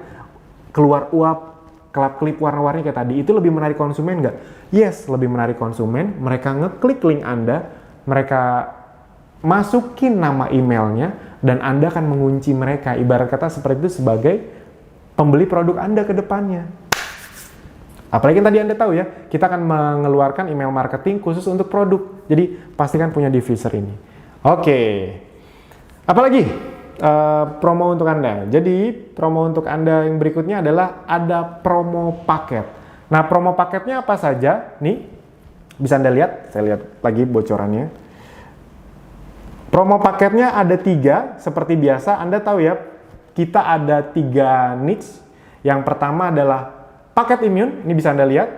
Speaker 1: keluar uap, kelap-kelip warna-warni kayak tadi, itu lebih menarik konsumen nggak? Yes, lebih menarik konsumen. Mereka ngeklik link Anda, mereka masukin nama emailnya, dan Anda akan mengunci mereka. Ibarat kata seperti itu sebagai pembeli produk Anda ke depannya. Apalagi tadi Anda tahu ya, kita akan mengeluarkan email marketing khusus untuk produk. Jadi pastikan punya diffuser ini. Oke. Apalagi? Promo untuk Anda. Jadi promo untuk Anda yang berikutnya adalah ada promo paket. Nah, promo paketnya apa saja? Nih, bisa Anda lihat. Saya lihat lagi bocorannya. Promo paketnya ada 3, seperti biasa. Anda tahu ya, kita ada 3 niche. Yang pertama adalah paket immune. Ini bisa Anda lihat.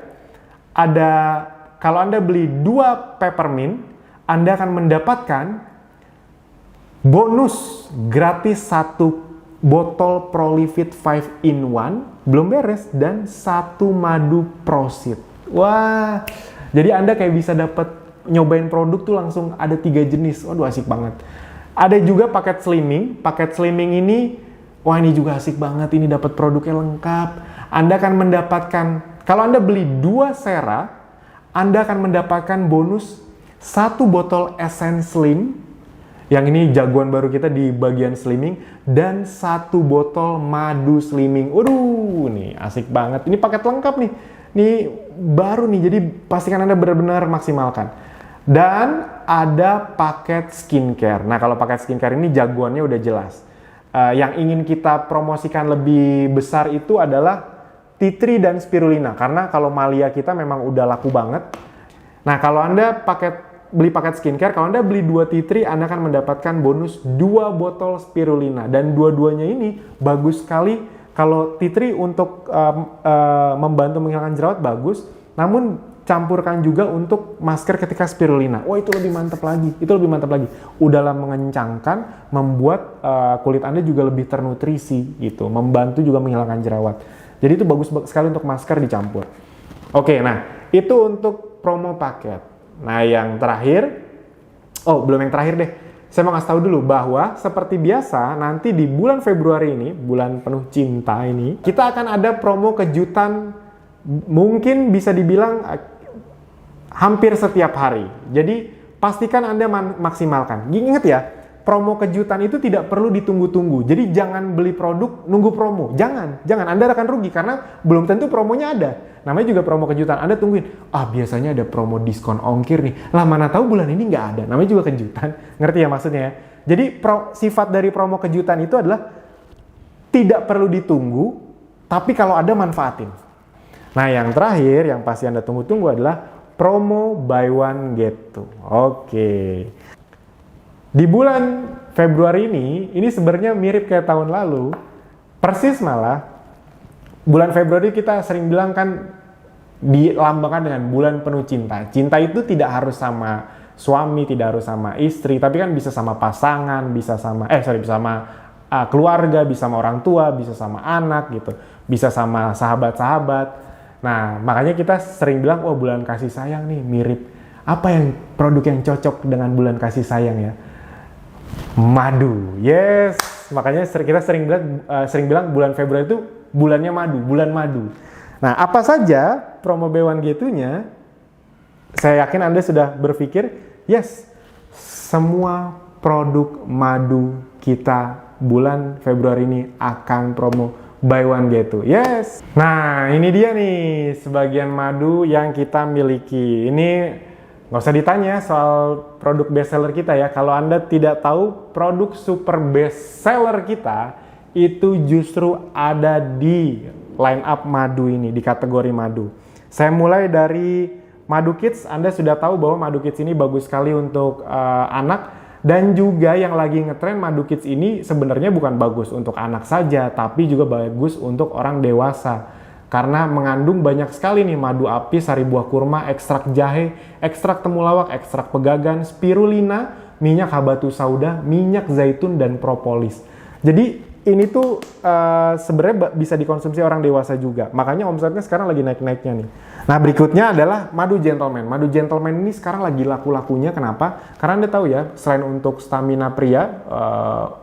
Speaker 1: Kalau Anda beli 2 peppermint, Anda akan mendapatkan bonus gratis 1 botol Prolifit 5 in 1, belum beres, dan 1 madu Prosit. Wah, jadi Anda kayak bisa dapat nyobain produk tuh langsung ada 3 jenis. Waduh, asik banget. Ada juga paket slimming. Paket slimming ini, wah ini juga asik banget. Ini dapat produknya lengkap. Anda akan mendapatkan, kalau Anda beli 2 sera, Anda akan mendapatkan bonus 1 botol Essence Slim. Yang ini jagoan baru kita di bagian slimming, dan 1 botol madu slimming. Waduh, nih asik banget. Ini paket lengkap nih. Ini baru nih, jadi pastikan Anda benar-benar maksimalkan. Dan ada paket skincare. Nah, kalau paket skincare ini jagoannya udah jelas. Yang ingin kita promosikan lebih besar itu adalah tea tree dan spirulina. Karena kalau Malia kita memang udah laku banget. Nah, kalau Anda beli paket skincare, kalau Anda beli 2 tea tree, Anda akan mendapatkan bonus 2 botol spirulina. Dan dua-duanya ini bagus sekali. Kalau tea tree untuk membantu menghilangkan jerawat bagus, namun campurkan juga untuk masker ketika spirulina. Wah, itu lebih mantap lagi. Udahlah mengencangkan, membuat kulit Anda juga lebih ternutrisi gitu, membantu juga menghilangkan jerawat. Jadi itu bagus sekali untuk masker dicampur. Oke, nah itu untuk promo paket. Nah yang terakhir, belum yang terakhir deh. Saya mau ngasih tahu dulu bahwa seperti biasa nanti di bulan Februari ini, bulan penuh cinta ini, kita akan ada promo kejutan, mungkin bisa dibilang hampir setiap hari. Jadi pastikan Anda maksimalkan. Ingat ya, promo kejutan itu tidak perlu ditunggu-tunggu. Jadi jangan beli produk nunggu promo. Jangan. Anda akan rugi karena belum tentu promonya ada. Namanya juga promo kejutan. Anda tungguin, biasanya ada promo diskon ongkir nih. Lah mana tahu bulan ini nggak ada. Namanya juga kejutan. Ngerti ya maksudnya ya? Jadi sifat dari promo kejutan itu adalah tidak perlu ditunggu, tapi kalau ada manfaatin. Nah yang terakhir yang pasti Anda tunggu-tunggu adalah promo buy one get two. Oke. Di bulan Februari ini sebenarnya mirip kayak tahun lalu. Persis malah. Bulan Februari kita sering bilang kan dilambangkan dengan bulan penuh cinta. Cinta itu tidak harus sama suami, tidak harus sama istri, tapi kan bisa sama pasangan, bisa sama keluarga, bisa sama orang tua, bisa sama anak gitu, bisa sama sahabat-sahabat. Nah, makanya kita sering bilang, bulan kasih sayang nih mirip. Apa yang produk yang cocok dengan bulan kasih sayang ya? Madu. Yes, makanya kita sering bilang bulan Februari itu bulan madu. Nah, apa saja promo buy one get two-nya? Saya yakin Anda sudah berpikir, yes, semua produk madu kita bulan Februari ini akan promo buy one get two. Yes. Nah, ini dia nih sebagian madu yang kita miliki. Ini nggak usah ditanya soal produk bestseller kita ya. Kalau Anda tidak tahu, produk super bestseller kita itu justru ada di line up madu ini, di kategori madu. Saya mulai dari Madu Kids. Anda sudah tahu bahwa Madu Kids ini bagus sekali untuk anak. Dan juga yang lagi ngetren Madu Kids ini sebenarnya bukan bagus untuk anak saja, tapi juga bagus untuk orang dewasa. Karena mengandung banyak sekali nih madu apis, sari buah kurma, ekstrak jahe, ekstrak temulawak, ekstrak pegagan, spirulina, minyak habatus sauda, minyak zaitun, dan propolis. Jadi ini tuh sebenarnya bisa dikonsumsi orang dewasa juga. Makanya omsetnya sekarang lagi naik-naiknya nih. Nah berikutnya adalah madu gentleman. Madu gentleman ini sekarang lagi laku-lakunya. Kenapa? Karena Anda tahu ya, selain untuk stamina pria,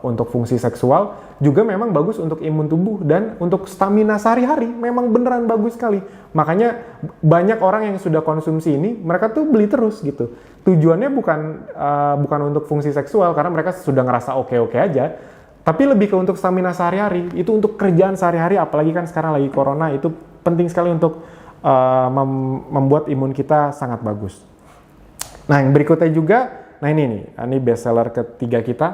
Speaker 1: untuk fungsi seksual, juga memang bagus untuk imun tubuh dan untuk stamina sehari-hari. Memang beneran bagus sekali. Makanya banyak orang yang sudah konsumsi ini, mereka tuh beli terus gitu. Tujuannya bukan untuk fungsi seksual, karena mereka sudah ngerasa oke-oke aja. Tapi lebih ke untuk stamina sehari-hari, itu untuk kerjaan sehari-hari, apalagi kan sekarang lagi corona, itu penting sekali untuk membuat imun kita sangat bagus. Nah yang berikutnya juga, nah ini bestseller ketiga kita,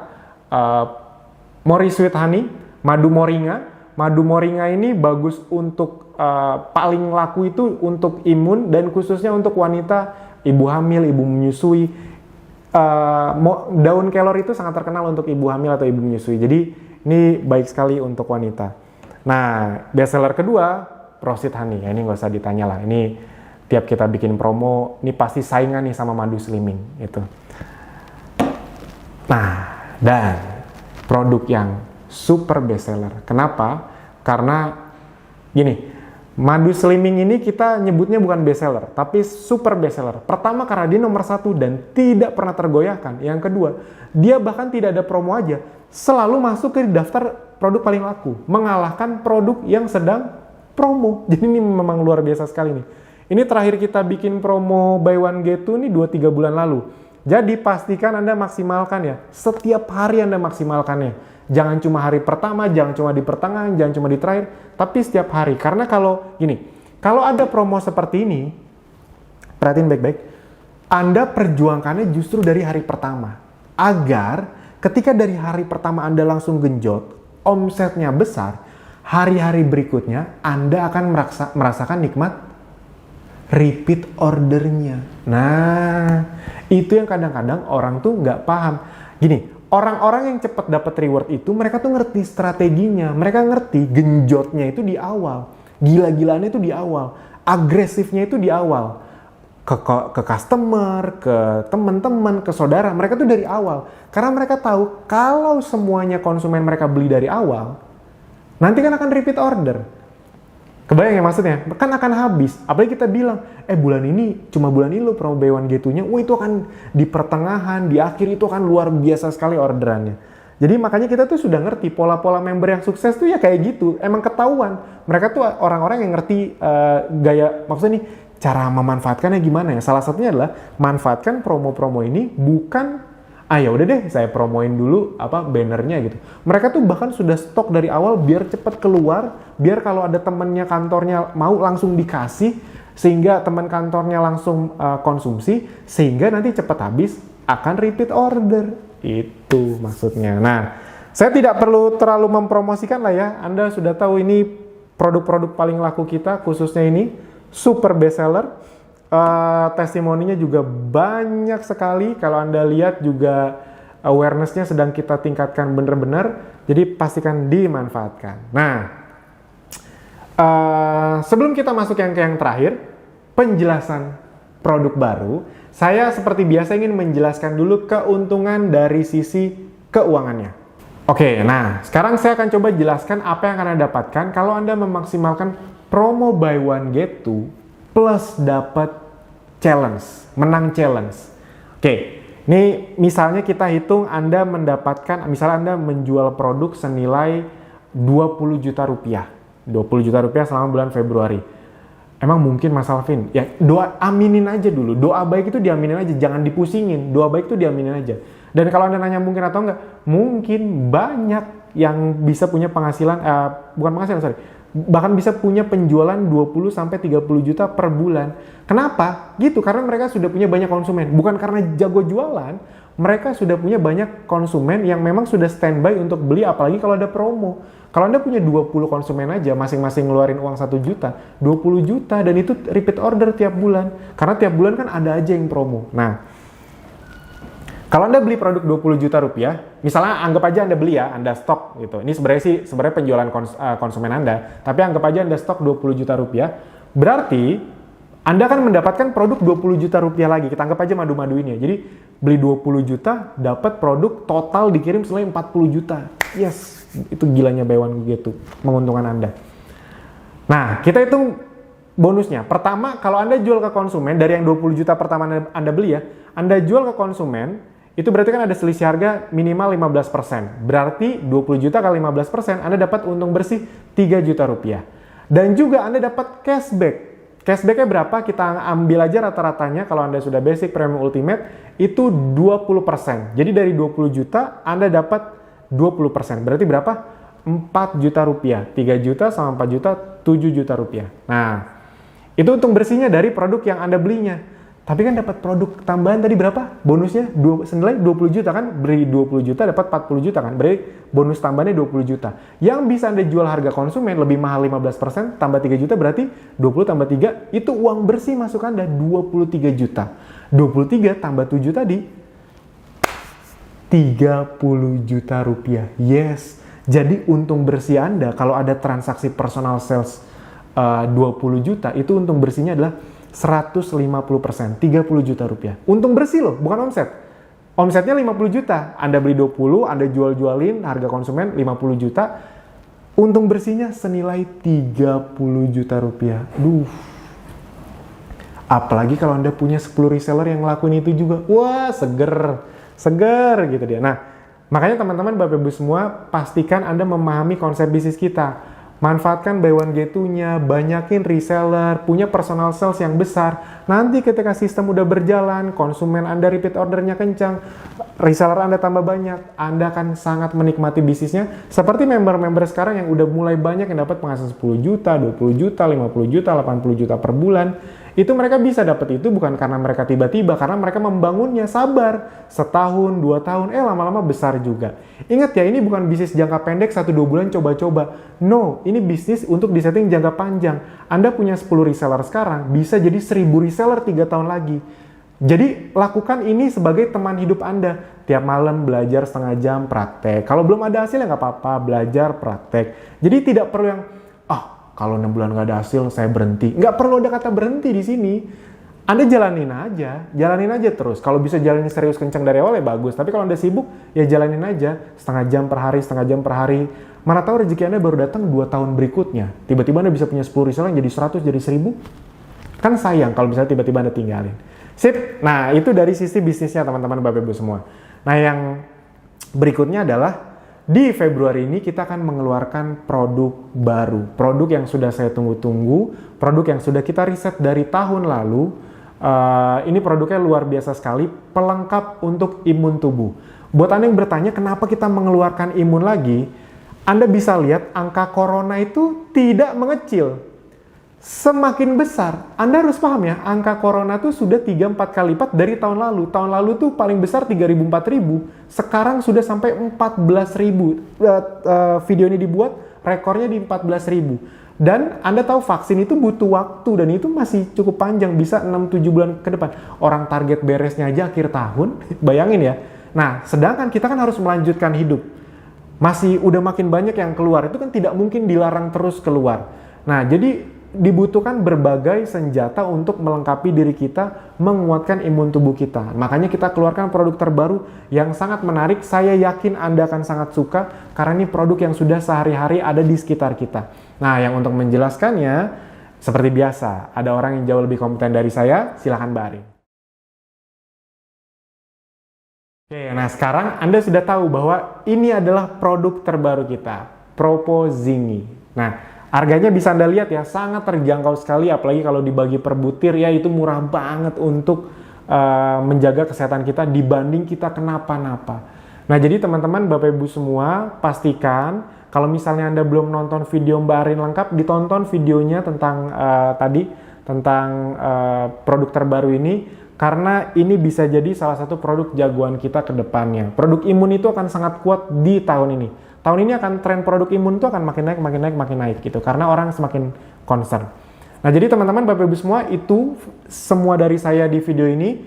Speaker 1: Mori Sweet Honey, madu moringa. Madu moringa ini bagus untuk, paling laku itu untuk imun dan khususnya untuk wanita, ibu hamil, ibu menyusui. Daun kelor itu sangat terkenal untuk ibu hamil atau ibu menyusui. Jadi ini baik sekali untuk wanita. Nah, bestseller kedua, Prosit Honey. Ya, ini nggak usah ditanya lah. Ini tiap kita bikin promo, ini pasti saingan nih sama madu slimming itu. Nah, dan produk yang super bestseller. Kenapa? Karena gini. Madu slimming ini kita nyebutnya bukan bestseller, tapi super bestseller. Pertama karena dia nomor 1 dan tidak pernah tergoyahkan. Yang kedua, dia bahkan tidak ada promo aja. Selalu masuk ke daftar produk paling laku. Mengalahkan produk yang sedang promo. Jadi ini memang luar biasa sekali nih. Ini terakhir kita bikin promo buy one get two nih 2-3 bulan lalu. Jadi pastikan Anda maksimalkan ya. Setiap hari Anda maksimalkannya. Jangan cuma hari pertama, jangan cuma di pertengahan, jangan cuma di terakhir, tapi setiap hari. Karena kalau ada promo seperti ini, perhatiin baik-baik, Anda perjuangkannya justru dari hari pertama. Agar ketika dari hari pertama Anda langsung genjot, omsetnya besar, hari-hari berikutnya Anda akan merasakan nikmat repeat ordernya. Nah, itu yang kadang-kadang orang tuh nggak paham. Gini, orang-orang yang cepat dapat reward itu, mereka tuh ngerti strateginya. Mereka ngerti genjotnya itu di awal. Gila-gilaannya itu di awal. Agresifnya itu di awal. ke customer, ke teman-teman, ke saudara. Mereka tuh dari awal. Karena mereka tahu kalau semuanya konsumen mereka beli dari awal, nanti kan akan repeat order. Kebayang ya maksudnya? Kan akan habis. Apalagi kita bilang, bulan ini, cuma bulan ini lo promo buy one get two-nya, itu akan di pertengahan, di akhir itu akan luar biasa sekali orderannya. Jadi makanya kita tuh sudah ngerti pola-pola member yang sukses tuh ya kayak gitu. Emang ketahuan. Mereka tuh orang-orang yang ngerti gaya, maksudnya nih, cara memanfaatkannya gimana ya. Salah satunya adalah manfaatkan promo-promo ini bukan ya udah deh saya promoin dulu bannernya gitu. Mereka tuh bahkan sudah stok dari awal biar cepet keluar, biar kalau ada temennya kantornya mau langsung dikasih, sehingga teman kantornya langsung konsumsi, sehingga nanti cepet habis akan repeat order. Itu maksudnya. Nah, saya tidak perlu terlalu mempromosikan lah ya. Anda sudah tahu ini produk-produk paling laku kita, khususnya ini super best seller. Testimoninya juga banyak sekali. Kalau Anda lihat juga awareness-nya sedang kita tingkatkan benar-benar. Jadi pastikan dimanfaatkan. Nah, sebelum kita masuk yang terakhir, penjelasan produk baru, saya seperti biasa ingin menjelaskan dulu keuntungan dari sisi keuangannya. Oke, nah sekarang saya akan coba jelaskan apa yang akan Anda dapatkan kalau Anda memaksimalkan promo buy one get two plus dapat challenge, menang challenge. Oke, ini misalnya kita hitung Anda mendapatkan, misalnya Anda menjual produk senilai 20 juta rupiah. 20 juta rupiah selama bulan Februari. Emang mungkin Mas Alvin? Ya aminin aja dulu. Doa baik itu diaminin aja, jangan dipusingin. Doa baik itu diaminin aja. Dan kalau Anda nanya mungkin atau enggak, mungkin banyak yang bisa punya penghasilan, bukan penghasilan, sorry. Bahkan bisa punya penjualan 20 sampai 30 juta per bulan. Kenapa? Gitu, karena mereka sudah punya banyak konsumen. Bukan karena jago jualan, mereka sudah punya banyak konsumen yang memang sudah standby untuk beli, apalagi kalau ada promo. Kalau Anda punya 20 konsumen aja, masing-masing ngeluarin uang 1 juta, 20 juta, dan itu repeat order tiap bulan. Karena tiap bulan kan ada aja yang promo. Nah, kalau Anda beli produk 20 juta rupiah, misalnya anggap aja Anda beli ya, Anda stok gitu. Ini sebenarnya penjualan konsumen Anda, tapi anggap aja Anda stok 20 juta rupiah, berarti Anda akan mendapatkan produk 20 juta rupiah lagi. Kita anggap aja madu-madu ini ya. Jadi beli 20 juta, dapat produk total dikirim senilai 40 juta. Yes, itu gilanya buy one get two, menguntungkan Anda. Nah, kita hitung bonusnya. Pertama, kalau Anda jual ke konsumen, dari yang 20 juta pertama Anda beli ya, Anda jual ke konsumen, itu berarti kan ada selisih harga minimal 15%. Berarti 20 juta kali 15%, Anda dapat untung bersih 3 juta rupiah. Dan juga Anda dapat cashback. Cashbacknya berapa? Kita ambil aja rata-ratanya, kalau Anda sudah basic, premium, ultimate, itu 20%. Jadi dari 20 juta, Anda dapat 20%. Berarti berapa? 4 juta rupiah. 3 juta sama 4 juta, 7 juta rupiah. Nah, itu untung bersihnya dari produk yang Anda belinya. Tapi kan dapat produk tambahan tadi berapa? Bonusnya senilai 20 juta kan? Beri 20 juta dapat 40 juta kan? Berarti bonus tambahannya 20 juta. Yang bisa Anda jual harga konsumen lebih mahal 15%, tambah 3 juta berarti 20 tambah 3, itu uang bersih masuk Anda 23 juta. 23 tambah 7 tadi, 30 juta rupiah. Yes. Jadi untung bersih Anda kalau ada transaksi personal sales 20 juta, itu untung bersihnya adalah 150%, 30 juta rupiah. Untung bersih loh, bukan omset. Omsetnya 50 juta, Anda beli 20, Anda jual-jualin, harga konsumen 50 juta, untung bersihnya senilai 30 juta rupiah. Duh. Apalagi kalau Anda punya 10 reseller yang ngelakuin itu juga. Wah, seger gitu dia. Nah, makanya teman-teman, Bapak Ibu semua, pastikan Anda memahami konsep bisnis kita. Manfaatkan buy one get two-nya, banyakin reseller, punya personal sales yang besar. Nanti ketika sistem udah berjalan, konsumen Anda repeat ordernya kencang, reseller Anda tambah banyak, Anda akan sangat menikmati bisnisnya. Seperti member-member sekarang yang udah mulai banyak yang dapat penghasilan 10 juta, 20 juta, 50 juta, 80 juta per bulan. Itu mereka bisa dapat itu bukan karena mereka tiba-tiba, karena mereka membangunnya sabar. Setahun, 2 tahun, lama-lama besar juga. Ingat ya, ini bukan bisnis jangka pendek 1-2 bulan coba-coba. No, ini bisnis untuk disetting jangka panjang. Anda punya 10 reseller sekarang, bisa jadi 1000 reseller 3 tahun lagi. Jadi lakukan ini sebagai teman hidup Anda. Tiap malam belajar setengah jam praktek. Kalau belum ada hasil ya nggak apa-apa, belajar praktek. Jadi tidak perlu yang, kalau 6 bulan nggak ada hasil, saya berhenti. Nggak perlu ada kata berhenti di sini. Anda jalanin aja terus. Kalau bisa jalanin serius kencang dari awal ya bagus. Tapi kalau Anda sibuk, ya jalanin aja. Setengah jam per hari. Mana tahu rezeki Anda baru datang 2 tahun berikutnya. Tiba-tiba Anda bisa punya 10 reseller jadi 100, jadi 1000. Kan sayang kalau misalnya tiba-tiba Anda tinggalin. Sip. Nah, itu dari sisi bisnisnya teman-teman Bapak Ibu semua. Nah, yang berikutnya adalah di Februari ini kita akan mengeluarkan produk baru. Produk yang sudah saya tunggu-tunggu, produk yang sudah kita riset dari tahun lalu. Ini produknya luar biasa sekali, pelengkap untuk imun tubuh. Buat Anda yang bertanya kenapa kita mengeluarkan imun lagi, Anda bisa lihat angka corona itu tidak mengecil. Semakin besar, Anda harus paham ya, angka corona tuh sudah 3-4 kali lipat dari tahun lalu. Tahun lalu tuh paling besar 3.000-4.000, sekarang sudah sampai 14.000. Video ini dibuat, rekornya di 14.000. Dan Anda tahu vaksin itu butuh waktu dan itu masih cukup panjang, bisa 6-7 bulan ke depan. Orang target beresnya aja akhir tahun, bayangin ya. Nah, sedangkan kita kan harus melanjutkan hidup. Masih udah makin banyak yang keluar, itu kan tidak mungkin dilarang terus keluar. Nah, jadi dibutuhkan berbagai senjata untuk melengkapi diri kita, menguatkan imun tubuh kita. Makanya kita keluarkan produk terbaru yang sangat menarik. Saya yakin Anda akan sangat suka karena ini produk yang sudah sehari-hari ada di sekitar kita. Nah, yang untuk menjelaskannya, seperti biasa, ada orang yang jauh lebih kompeten dari saya, silahkan Mbak Arin. Oke, nah sekarang Anda sudah tahu bahwa ini adalah produk terbaru kita, Propozingi. Nah, harganya bisa Anda lihat ya, sangat terjangkau sekali, apalagi kalau dibagi per butir ya itu murah banget untuk menjaga kesehatan kita dibanding kita kenapa-napa. Nah, jadi teman-teman, Bapak Ibu semua, pastikan kalau misalnya Anda belum nonton video Mbak Arin lengkap, ditonton videonya tentang tentang produk terbaru ini, karena ini bisa jadi salah satu produk jagoan kita ke depannya. Produk imun itu akan sangat kuat di tahun ini. Tahun ini akan tren produk imun itu akan makin naik gitu, karena orang semakin concern. Nah, jadi teman-teman, Bapak Ibu semua, itu semua dari saya di video ini.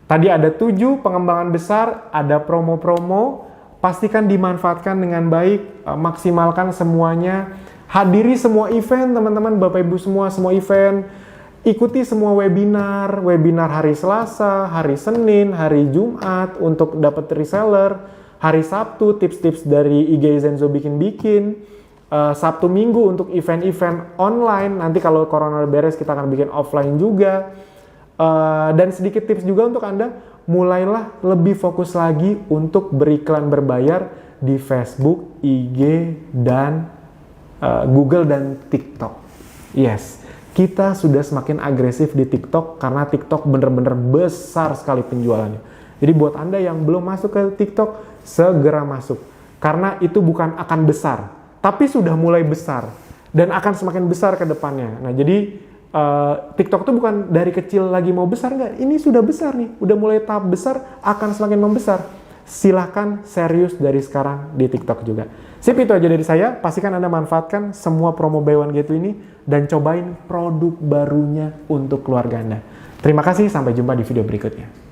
Speaker 1: Tadi ada 7 pengembangan besar, ada promo-promo, pastikan dimanfaatkan dengan baik, maksimalkan semuanya, hadiri semua event teman-teman, Bapak Ibu semua event, ikuti semua webinar hari Selasa, hari Senin, hari Jumat untuk dapat reseller, hari Sabtu tips-tips dari IG Zenzo bikin-bikin, Sabtu Minggu untuk event-event online, nanti kalau corona beres kita akan bikin offline juga. Dan sedikit tips juga untuk Anda, mulailah lebih fokus lagi untuk beriklan berbayar di Facebook, IG, dan Google dan TikTok. Yes, kita sudah semakin agresif di TikTok karena TikTok bener-bener besar sekali penjualannya. Jadi buat Anda yang belum masuk ke TikTok, segera masuk. Karena itu bukan akan besar, tapi sudah mulai besar dan akan semakin besar ke depannya. Nah, jadi TikTok itu bukan dari kecil lagi mau besar, enggak. Ini sudah besar nih, udah mulai tahap besar, akan semakin membesar. Silahkan serius dari sekarang di TikTok juga. Sip, itu aja dari saya. Pastikan Anda manfaatkan semua promo buy one get two ini dan cobain produk barunya untuk keluarga Anda. Terima kasih, sampai jumpa di video berikutnya.